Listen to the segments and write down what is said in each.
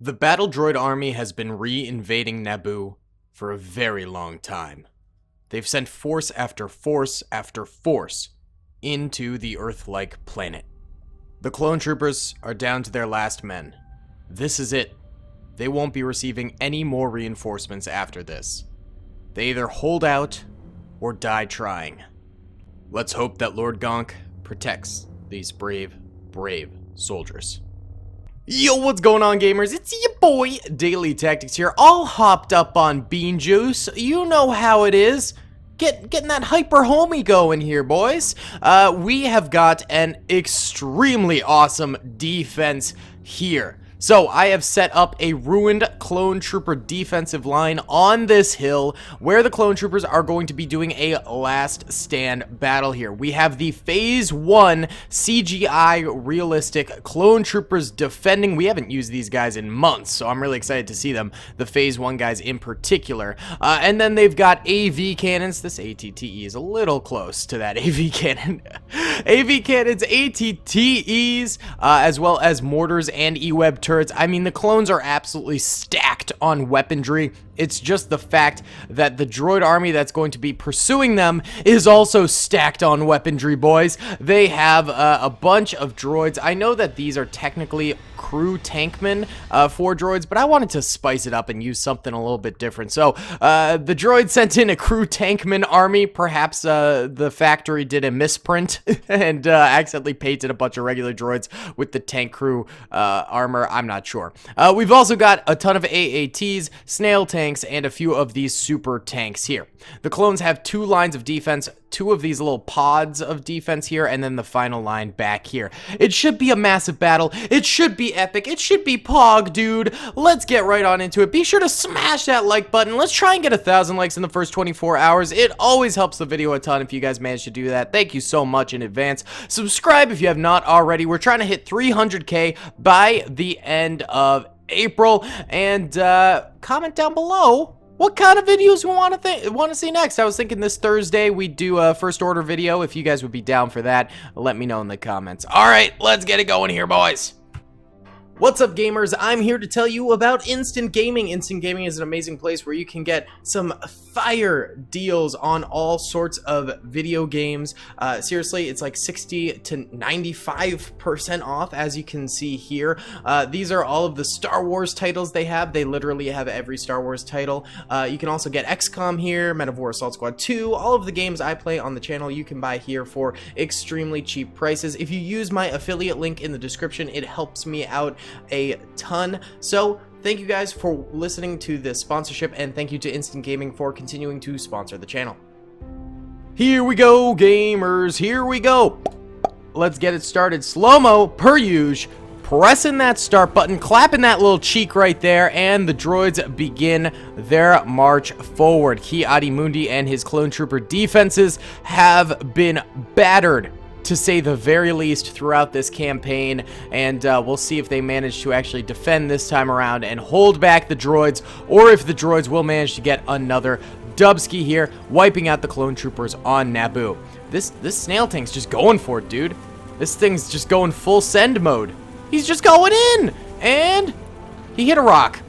The battle droid army has been re-invading Naboo for a very long time. They've sent force after force after force into the Earth-like planet. The clone troopers are down to their last men. This is it. They won't be receiving any more reinforcements after this. They either hold out or die trying. Let's hope that Lord Gonk protects these brave, brave soldiers. Yo, what's going on, gamers? It's your boy, Daily Tactics here, all hopped up on bean juice. You know how it is. Getting that hyper homie going here, boys. We have got an extremely awesome defense here. So I have set up a ruined clone trooper defensive line on this hill where the clone troopers are going to be doing a last stand battle here. We have the phase 1 CGI realistic clone troopers defending. We haven't used these guys in months, so I'm really excited to see them, the phase 1 guys in particular. And then they've got AV cannons. This ATTE is a little close to that AV cannon. AV cannons, ATTEs, as well as mortars and E-web turrets. I mean, the clones are absolutely stacked on weaponry. It's just the fact that the droid army that's going to be pursuing them is also stacked on weaponry, boys. They have a bunch of droids. I know that these are technically crew tankmen for droids, but I wanted to spice it up and use something a little bit different. So the droid sent in a crew tankman army. Perhaps the factory did a misprint and accidentally painted a bunch of regular droids with the tank crew armor. I'm not sure. We've also got a ton of AATs, snail tanks, and a few of these super tanks here. The clones have 2 lines of defense, 2 of these little pods of defense here, and then the final line back here. It should be a massive battle. It should be epic. It should be pog, dude. Let's get right on into it. Be sure to smash that like button. Let's try and get 1,000 likes in the first 24 hours. It always helps the video a ton if you guys manage to do that. Thank you so much in advance. Subscribe if you have not already. We're trying to hit 300K by the end of April, and comment down below what kind of videos we want to see next. I was thinking this Thursday we'd do a first order video. If you guys would be down for that, let me know in the comments. All right, let's get it going here, boys. What's up, gamers? I'm here to tell you about Instant Gaming. Instant Gaming is an amazing place where you can get some fire deals on all sorts of video games. Seriously, it's like 60 to 95% off, as you can see here. These are all of the Star Wars titles they have. They literally have every Star Wars title. You can also get XCOM here, Men of War Assault Squad 2. All of the games I play on the channel you can buy here for extremely cheap prices. If you use my affiliate link in the description, it helps me out a ton. So thank you guys for listening to this sponsorship, and thank you to Instant Gaming for continuing to sponsor the channel. Here we go, gamers. Here we go. Let's get it started. Slow-mo, per usual. Pressing that start button, clapping that little cheek right there, and the droids begin their march forward. Adi Mundi and his clone trooper defenses have been battered, to say the very least, throughout this campaign, and we'll see if they manage to actually defend this time around and hold back the droids, or if the droids will manage to get another dubski here, wiping out the clone troopers on Naboo. This snail tank's just going for it, dude. This thing's just going full send mode. He's just going in, and he hit a rock.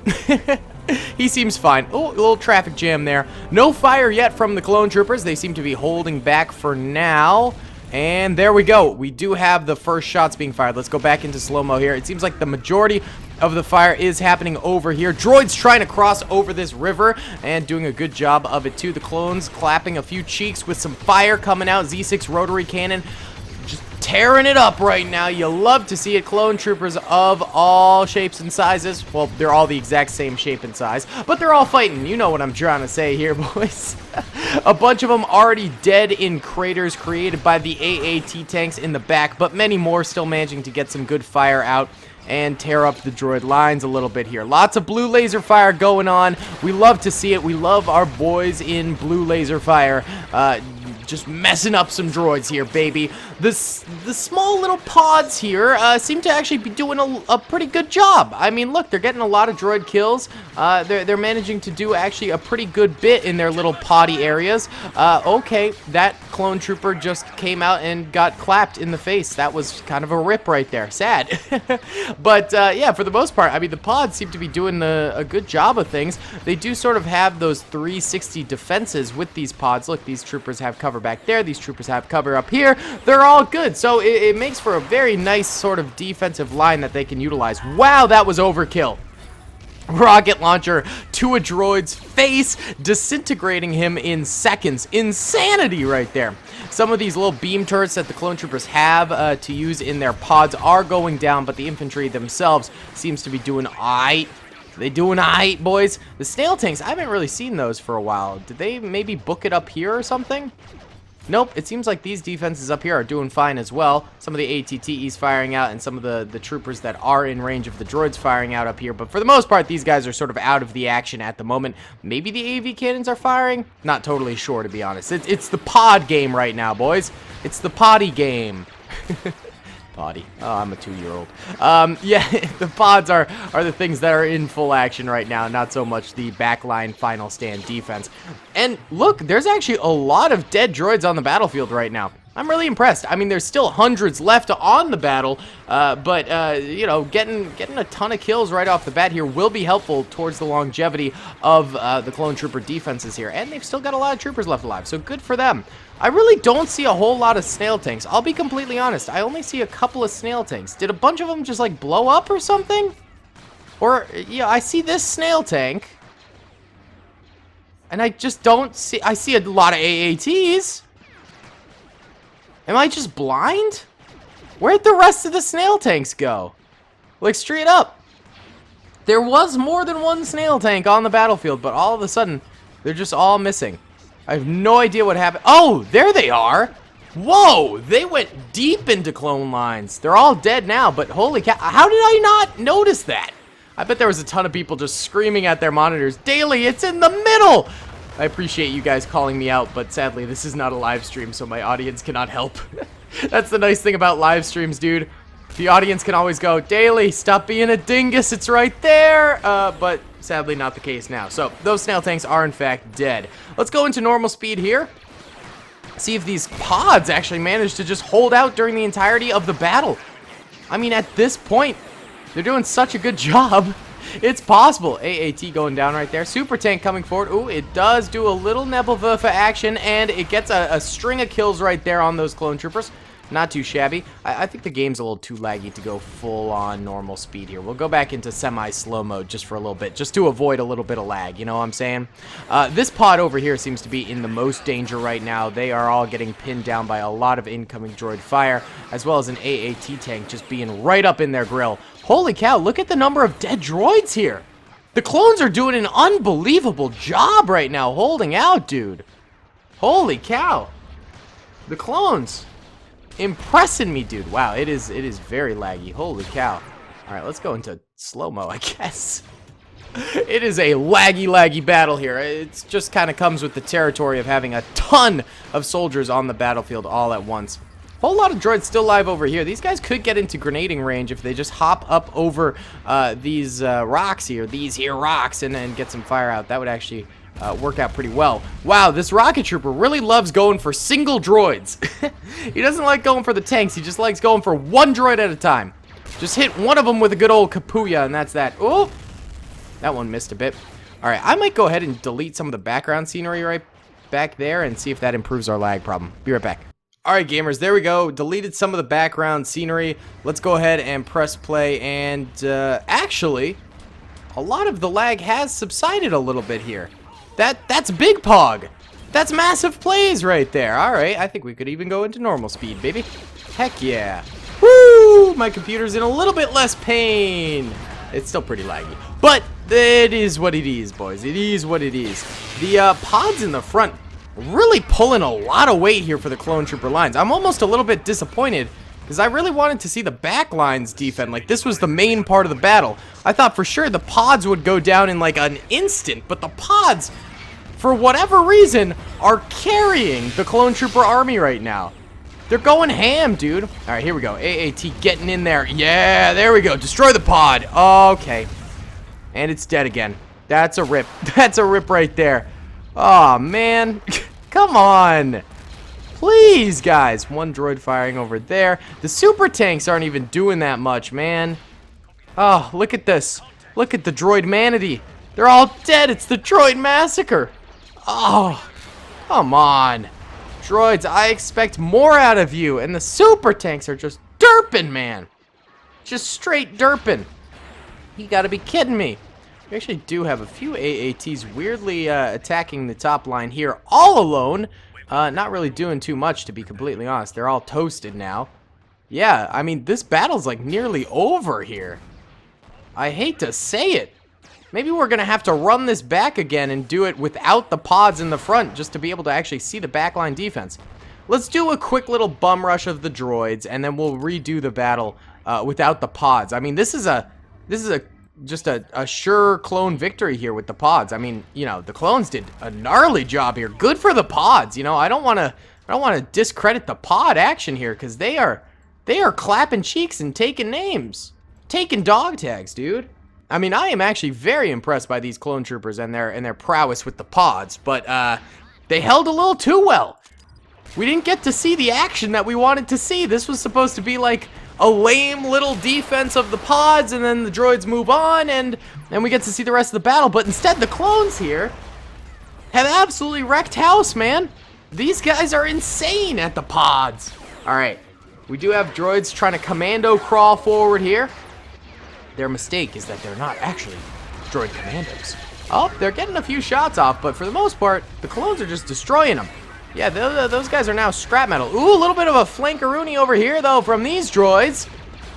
He seems fine. Oh, a little traffic jam there. No fire yet from the clone troopers. They seem to be holding back for now. And there we go. We do have the first shots being fired. Let's go back into slow-mo here. It seems like the majority of the fire is happening over here. Droids trying to cross over this river and doing a good job of it too. The clones clapping a few cheeks with some fire coming out. Z6 rotary cannon just tearing it up right now. You love to see it. Clone troopers of all shapes and sizes. Well, they're all the exact same shape and size, but they're all fighting. You know what I'm trying to say here, boys. A bunch of them already dead in craters created by the AAT tanks in the back, but many more still managing to get some good fire out and tear up the droid lines a little bit here. Lots of blue laser fire going on. We love to see it. We love our boys in blue laser fire. just messing up some droids here, baby. The small little pods here seem to actually be doing a pretty good job. I mean, look, they're getting a lot of droid kills. They're managing to do actually a pretty good bit in their little poddy areas. Okay, that clone trooper just came out and got clapped in the face. That was kind of a rip right there. Sad. But yeah, for the most part, I mean, the pods seem to be doing a good job of things. They do sort of have those 360 defenses with these pods. Look, these troopers have cover back there. These troopers have cover up here. They're all good. So it makes for a very nice sort of defensive line that they can utilize. Wow, that was overkill. Rocket launcher to a droid's face, disintegrating him in seconds. Insanity right there. Some of these little beam turrets that the clone troopers have to use in their pods are going down, but the infantry themselves seems to be doing aight. They doing aight, boys. The snail tanks, I haven't really seen those for a while. Did they maybe book it up here or something? Nope, it seems like these defenses up here are doing fine as well. Some of the ATTEs firing out and some of the troopers that are in range of the droids firing out up here. But for the most part, these guys are sort of out of the action at the moment. Maybe the AV cannons are firing? Not totally sure, to be honest. It's the pod game right now, boys. It's the potty game. Potty. Oh, I'm a 2-year-old. Yeah, the pods are the things that are in full action right now, not so much the backline final stand defense. And look, there's actually a lot of dead droids on the battlefield right now. I'm really impressed. I mean, there's still hundreds left on the battle, but you know, getting a ton of kills right off the bat here will be helpful towards the longevity of the clone trooper defenses here. And they've still got a lot of troopers left alive, so good for them. I really don't see a whole lot of snail tanks. I'll be completely honest. I only see a couple of snail tanks. Did a bunch of them just like blow up or something? Or, yeah, I see this snail tank. And I just don't see... I see a lot of AATs. Am I just blind? Where'd the rest of the snail tanks go? Like, straight up. There was more than one snail tank on the battlefield, but all of a sudden, they're just all missing. I have no idea what happened. Oh, there they are. Whoa, they went deep into clone lines. They're all dead now, but holy cow. How did I not notice that? I bet there was a ton of people just screaming at their monitors. Daily, it's in the middle. I appreciate you guys calling me out, but sadly, this is not a live stream, so my audience cannot help. That's the nice thing about live streams, dude. The audience can always go, Daily, stop being a dingus, it's right there. But sadly not the case now. So those snail tanks are in fact dead. Let's go into normal speed here. See if these pods actually manage to just hold out during the entirety of the battle. I mean, at this point, they're doing such a good job. It's possible. AAT going down right there. Super tank coming forward. Ooh, it does do a little Nebelwerfer action, and it gets a string of kills right there on those clone troopers. Not too shabby. I think the game's a little too laggy to go full-on normal speed here. We'll go back into semi-slow mode just for a little bit, just to avoid a little bit of lag, you know what I'm saying? This pod over here seems to be in the most danger right now. They are all getting pinned down by a lot of incoming droid fire, as well as an AAT tank just being right up in their grill. Holy cow, look at the number of dead droids here. The clones are doing an unbelievable job right now holding out, dude. Holy cow. The clones... impressing me, dude. Wow, it is very laggy. Holy cow. All right, let's go into slow-mo, I guess. It is a laggy battle here. It just kind of comes with the territory of having a ton of soldiers on the battlefield all at once. Whole lot of droids still live over here. These guys could get into grenading range if they just hop up over these rocks here, and get some fire out. That would actually... work out pretty well. Wow, this rocket trooper really loves going for single droids. He doesn't like going for the tanks. He just likes going for one droid at a time. Just hit one of them with a good old Kapuya, and that's that. Oh, that one missed a bit. All right, I might go ahead and delete some of the background scenery right back there and see if that improves our lag problem. Be right back. All right, gamers, there we go. Deleted some of the background scenery. Let's go ahead and press play. And actually, a lot of the lag has subsided a little bit here. That's big pog. That's massive plays right there. All right, I think we could even go into normal speed, baby. Heck yeah. Woo! My computer's in a little bit less pain. It's still pretty laggy, but it is what it is, boys. It is what it is. The pods in the front really pulling a lot of weight here for the clone trooper lines. I'm almost a little bit disappointed because I really wanted to see the back lines defend. Like, this was the main part of the battle. I thought for sure the pods would go down in like an instant, but the pods for whatever reason, are carrying the clone trooper army right now. They're going ham, dude. All right, here we go. AAT getting in there. Yeah, there we go. Destroy the pod. Okay. And it's dead again. That's a rip. That's a rip right there. Oh, man. Come on. Please, guys. One droid firing over there. The super tanks aren't even doing that much, man. Oh, look at this. Look at the droid manatee. They're all dead. It's the droid massacre. Oh, come on. Droids, I expect more out of you. And the super tanks are just derping, man. Just straight derping. You gotta be kidding me. We actually do have a few AATs weirdly attacking the top line here all alone. Not really doing too much, to be completely honest. They're all toasted now. Yeah, I mean, this battle's like nearly over here. I hate to say it. Maybe we're gonna have to run this back again and do it without the pods in the front just to be able to actually see the backline defense. Let's do a quick little bum rush of the droids, and then we'll redo the battle without the pods. I mean, this is just a sure clone victory here with the pods. I mean, you know, the clones did a gnarly job here. Good for the pods. You know, I don't want to discredit the pod action here, because they are clapping cheeks and taking names, taking dog tags, dude. I mean, I am actually very impressed by these clone troopers and their prowess with the pods, but they held a little too well. We didn't get to see the action that we wanted to see. This was supposed to be like a lame little defense of the pods, and then the droids move on, and we get to see the rest of the battle. But instead, the clones here have absolutely wrecked house, man. These guys are insane at the pods. All right, we do have droids trying to commando crawl forward here. Their mistake is that they're not actually droid commandos. Oh, they're getting a few shots off, but for the most part, the clones are just destroying them. Yeah, those guys are now scrap metal. Ooh, a little bit of a flankaroonie over here, though, from these droids.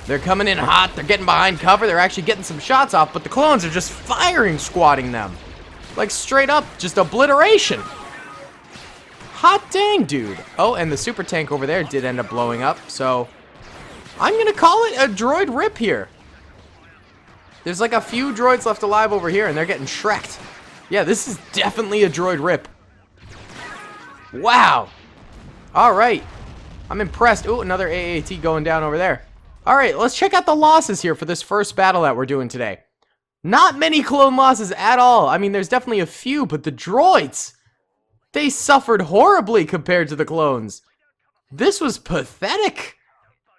They're coming in hot. They're getting behind cover. They're actually getting some shots off, but the clones are just firing squatting them. Like, straight up, just obliteration. Hot dang, dude. Oh, and the super tank over there did end up blowing up, so I'm going to call it a droid rip here. There's like a few droids left alive over here, and they're getting shreked. Yeah, this is definitely a droid rip. Wow. All right. I'm impressed. Ooh, another AAT going down over there. All right, let's check out the losses here for this first battle that we're doing today. Not many clone losses at all. I mean, there's definitely a few, but the droids, they suffered horribly compared to the clones. This was pathetic.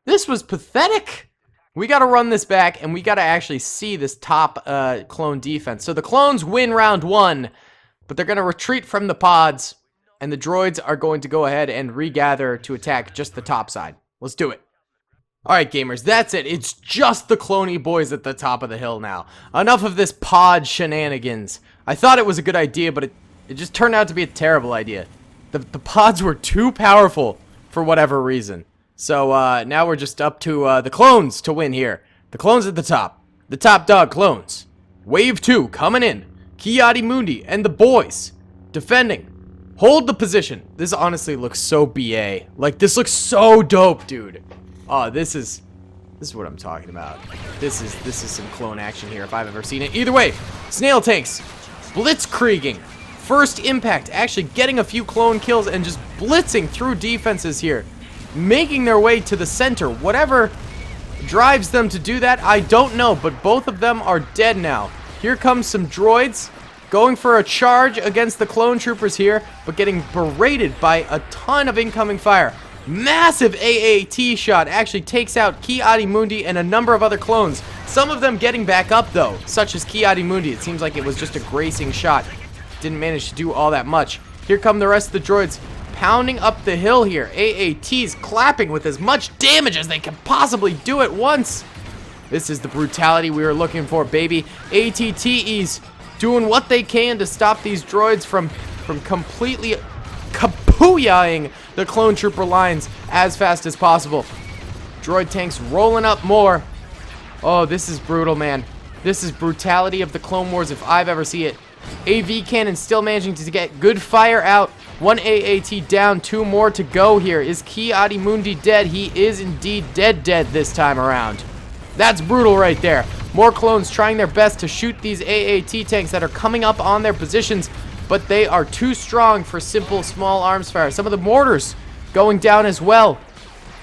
This was pathetic. We got to run this back, and we got to actually see this top clone defense. So the clones win round one, but they're going to retreat from the pods, and the droids are going to go ahead and regather to attack just the top side. Let's do it. All right, gamers, that's it. It's just the cloney boys at the top of the hill now. Enough of this pod shenanigans. I thought it was a good idea, but it just turned out to be a terrible idea. The pods were too powerful for whatever reason. So now we're just up to the clones to win here. The clones at the top. The top dog clones. Wave 2 coming in. Adi Mundi and the boys defending. Hold the position. This honestly looks so BA. Like, this looks so dope, dude. Oh, this is what I'm talking about. This is some clone action here if I've ever seen it. Either way, snail tanks blitzkrieging. First impact, actually getting a few clone kills and just blitzing through defenses here. Making their way to the center. Whatever drives them to do that, I don't know, but both of them are dead now. Here comes some droids going for a charge against the clone troopers here, but getting berated by a ton of incoming fire. Massive AAT shot actually takes out Adi Mundi and a number of other clones. Some of them getting back up though, such as Adi Mundi. It seems like it was just a grazing shot. Didn't manage to do all that much. Here come the rest of the droids pounding up the hill here. AATs clapping with as much damage as they can possibly do at once. This is the brutality we were looking for, baby. ATTEs doing what they can to stop these droids from completely kapooyaing the clone trooper lines as fast as possible. Droid tanks rolling up more. Oh, this is brutal, man. This is brutality of the Clone Wars if I've ever seen it. AV cannon still managing to get good fire out. One AAT down, 2 more to go here. Is Adi Mundi dead? He is indeed dead this time around. That's brutal right there. More clones trying their best to shoot these AAT tanks that are coming up on their positions. but they are too strong for simple small arms fire. Some of the mortars going down as well.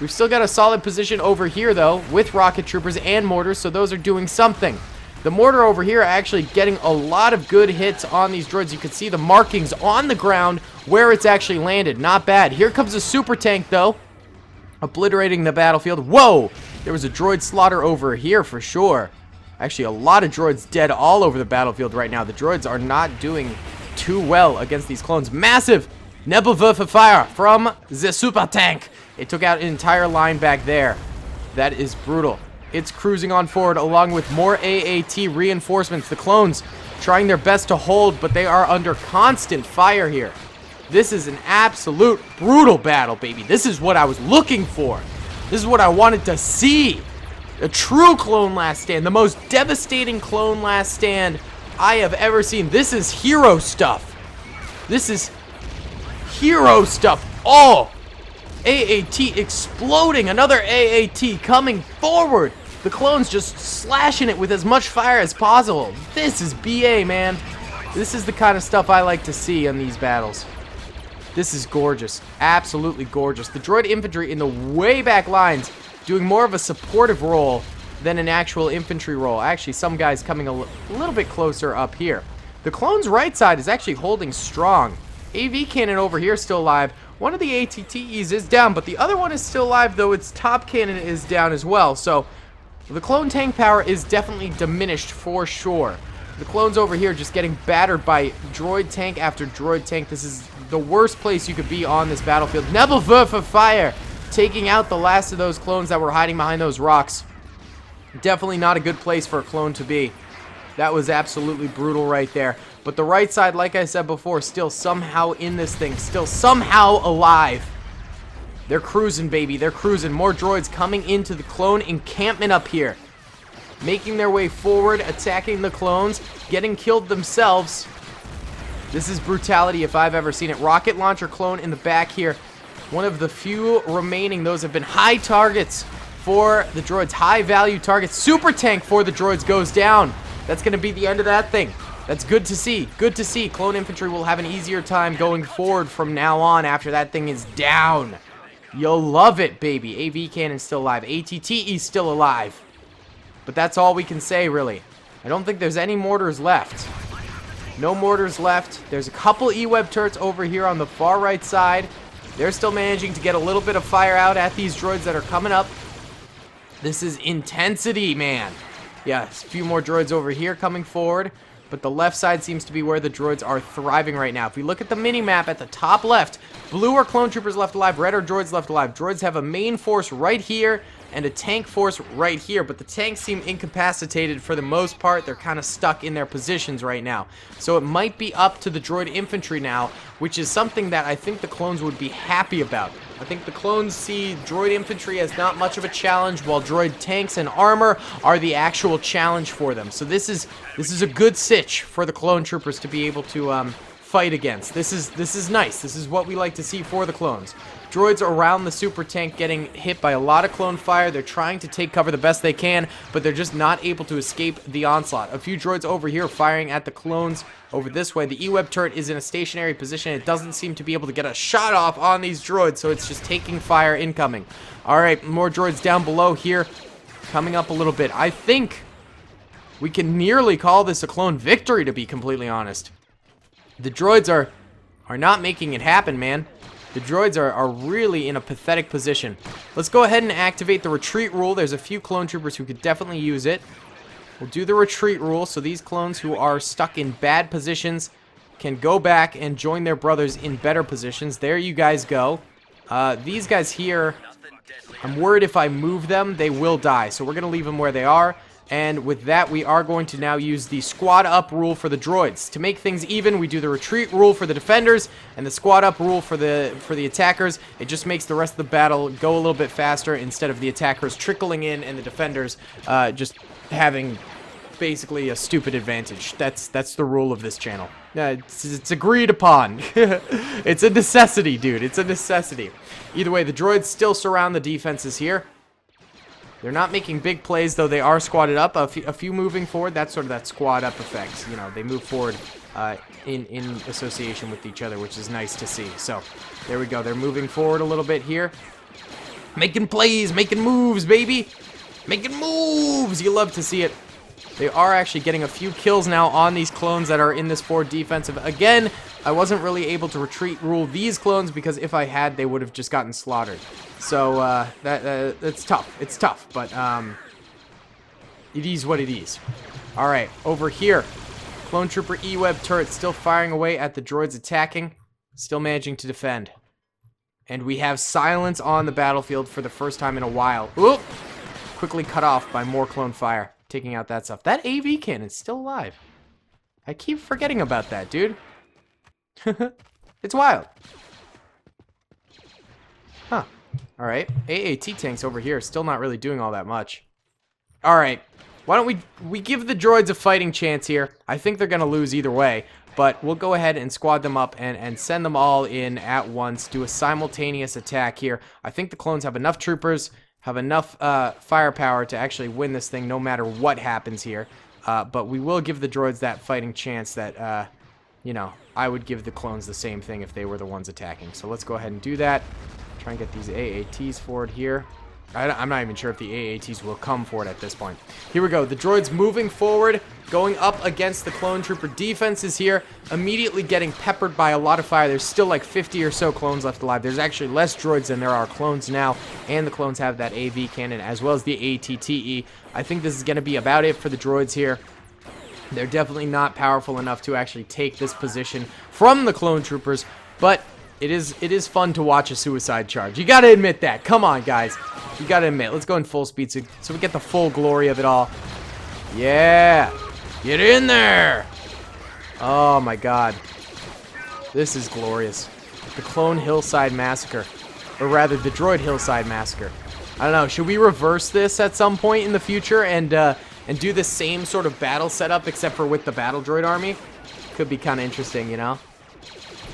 We've still got a solid position over here, though, with rocket troopers and mortars, so those are doing something. The mortar over here are actually getting a lot of good hits on these droids. You can see the markings on the ground where it's actually landed. Not bad. Here comes a super tank, though, obliterating the battlefield. Whoa! There was a droid slaughter over here for sure. Actually, a lot of droids dead all over the battlefield right now. The droids are not doing too well against these clones. Massive Naboo fire from the super tank. It took out an entire line back there. That is brutal. It's cruising on forward along with more AAT reinforcements. The clones trying their best to hold, but they are under constant fire here. This is an absolute brutal battle, baby. This is what I was looking for. This is what I wanted to see. A true clone last stand. The most devastating clone last stand I have ever seen. This is hero stuff. This is hero stuff. Oh! AAT exploding. Another AAT coming forward. The clones just slashing it with as much fire as possible. This is BA, man. This is the kind of stuff I like to see in these battles. This is gorgeous. Absolutely gorgeous. The droid infantry in the way back lines doing more of a supportive role than an actual infantry role. Actually, some guys coming a little bit closer up here. The clone's right side is actually holding strong. AV cannon over here still alive. One of the ATTEs is down, but the other one is still alive, though its top cannon is down as well. So the clone tank power is definitely diminished for sure. The clones over here just getting battered by droid tank after droid tank. This is the worst place you could be on this battlefield. Naboo for fire, taking out the last of those clones that were hiding behind those rocks. Definitely not a good place for a clone to be. That was absolutely brutal right there. But the right side, like I said before, still somehow in this thing. Still somehow alive. They're cruising, baby. They're cruising. More droids coming into the clone encampment up here. Making their way forward, attacking the clones, getting killed themselves. This is brutality if I've ever seen it. Rocket launcher clone in the back here. One of the few remaining. Those have been high targets for the droids. High value targets. Super tank for the droids goes down. That's going to be the end of that thing. That's good to see. Good to see. Clone infantry will have an easier time going forward from now on after that thing is down. You'll love it, baby. AV cannon's still alive. ATTE's still alive. But that's all we can say, really. I don't think there's any mortars left. No mortars left. There's a couple E-Web turrets over here on the far right side. They're still managing to get a little bit of fire out at these droids that are coming up. This is intensity, man. Yeah, a few more droids over here coming forward. But the left side seems to be where the droids are thriving right now. If we look at the mini-map at the top left, blue are clone troopers left alive, red are droids left alive. Droids have a main force right here and a tank force right here, but the tanks seem incapacitated for the most part. They're kind of stuck in their positions right now. So it might be up to the droid infantry now, which is something that I think the clones would be happy about. I think the clones see droid infantry as not much of a challenge, while droid tanks and armor are the actual challenge for them. So this is a good sitch for the clone troopers to be able to fight against. This is nice. This is what we like to see for the clones. Droids around the super tank getting hit by a lot of clone fire. They're trying to take cover the best they can, but they're just not able to escape the onslaught. A few droids over here firing at the clones over this way. The E-Web turret is in a stationary position. It doesn't seem to be able to get a shot off on these droids, so it's just taking fire incoming. Alright, more droids down below here. Coming up a little bit. I think we can nearly call this a clone victory, to be completely honest. The droids are not making it happen, man. The droids are really in a pathetic position. Let's go ahead and activate the retreat rule. There's a few clone troopers who could definitely use it. We'll do the retreat rule so these clones who are stuck in bad positions can go back and join their brothers in better positions. There you guys go. These guys here, I'm worried if I move them, they will die. So we're going to leave them where they are. And with that, we are going to now use the squad up rule for the droids. To make things even, we do the retreat rule for the defenders and the squad up rule for the attackers. It just makes the rest of the battle go a little bit faster instead of the attackers trickling in and the defenders just having basically a stupid advantage. That's the rule of this channel. It's agreed upon. It's a necessity, dude. It's a necessity. Either way, the droids still surround the defenses here. They're not making big plays, though they are squatted up. A few moving forward. That's sort of that squad up effect. You know, they move forward in association with each other, which is nice to see. So, there we go. They're moving forward a little bit here. Making plays, making moves, baby. Making moves. You love to see it. They are actually getting a few kills now on these clones that are in this forward defensive. Again, I wasn't really able to retreat rule these clones because if I had, they would have just gotten slaughtered. So, it's tough. It's tough, but it is what it is. All right, over here. Clone Trooper E-Web turret still firing away at the droids attacking. Still managing to defend. And we have silence on the battlefield for the first time in a while. Oop! Quickly cut off by more clone fire. Taking out that stuff. That AV cannon's still alive. I keep forgetting about that, dude. It's wild. Huh. Alright. AAT tanks over here. Still not really doing all that much. Alright. Why don't we give the droids a fighting chance here. I think they're going to lose either way. But we'll go ahead and squad them up and send them all in at once. Do a simultaneous attack here. I think the clones have enough troopers, have enough firepower to actually win this thing no matter what happens here. But we will give the droids that fighting chance that, you know, I would give the clones the same thing if they were the ones attacking. So let's go ahead and do that. Try and get these AATs forward here. I'm not even sure if the AATs will come forward at this point. Here we go. The droids moving forward, going up against the clone trooper defenses here, immediately getting peppered by a lot of fire. There's still like 50 or so clones left alive. There's actually less droids than there are clones now, and the clones have that AV cannon as well as the ATTE. I think this is going to be about it for the droids here. They're definitely not powerful enough to actually take this position from the clone troopers, but it is fun to watch a suicide charge. You gotta admit that. Come on, guys. You gotta admit. Let's go in full speed so we get the full glory of it all. Yeah. Get in there. Oh, my God. This is glorious. The Clone Hillside Massacre. Or rather, the Droid Hillside Massacre. I don't know. Should we reverse this at some point in the future and do the same sort of battle setup except for with the battle droid army? Could be kind of interesting, you know?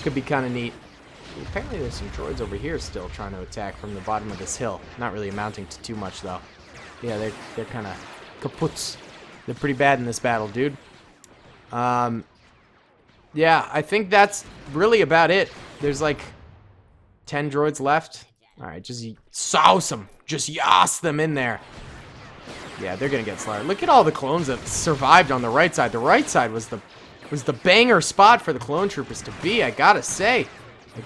Could be kind of neat. Apparently there's some droids over here still trying to attack from the bottom of this hill. Not really amounting to too much, though. Yeah, they're kind of kaputs. They're pretty bad in this battle, dude. Yeah, I think that's really about it. There's like 10 droids left. Alright, just sauce them. Just yas them in there. Yeah, they're gonna get slaughtered. Look at all the clones that survived on the right side. The right side was the banger spot for the clone troopers to be, I gotta say.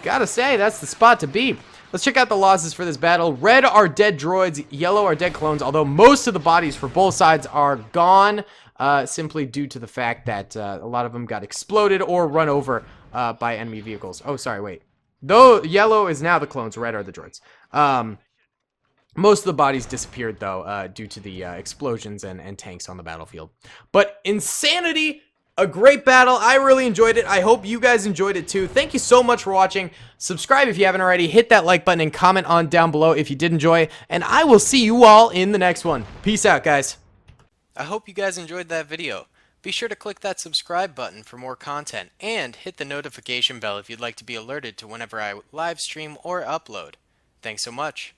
That's the spot to be. Let's check out the losses for this battle. Red are dead droids, yellow are dead clones, although most of the bodies for both sides are gone, simply due to the fact that a lot of them got exploded or run over by enemy vehicles. Oh, sorry, wait. Though yellow is now the clones, red are the droids. Most of the bodies disappeared, though, due to the explosions and tanks on the battlefield. But insanity! A great battle. I really enjoyed it. I hope you guys enjoyed it too. Thank you so much for watching. Subscribe if you haven't already. Hit that like button and comment on down below if you did enjoy. And I will see you all in the next one. Peace out, guys. I hope you guys enjoyed that video. Be sure to click that subscribe button for more content. And hit the notification bell if you'd like to be alerted to whenever I live stream or upload. Thanks so much.